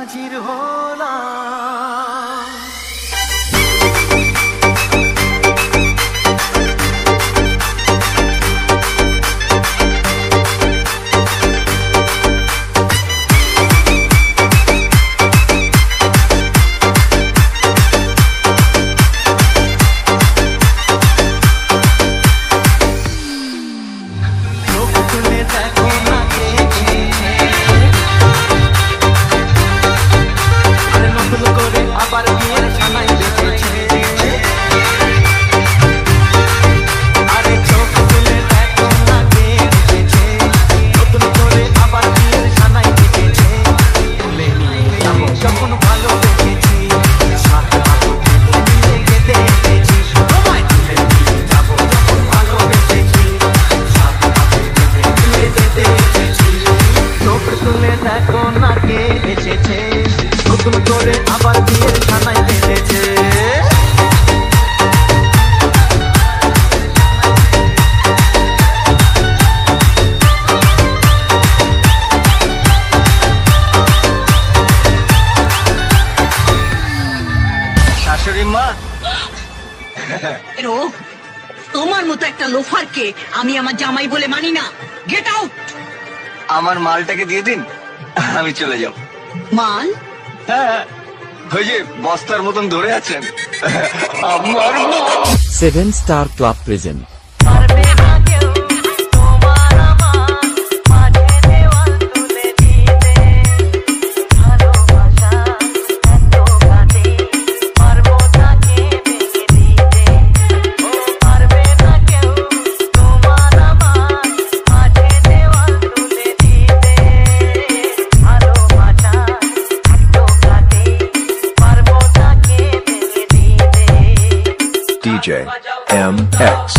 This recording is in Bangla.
হাজির হলাম। তোমার মতো একটা লোফারকে আমি আমার জামাই বলে মানি না। Get out. আমার মালটাকে দিয়ে দিন, আমি চলে যাব। মাল? হ্যাঁ, ওই যে বস্তার মতন ধরে আছেন আমার। 7 Star Club present DJ MX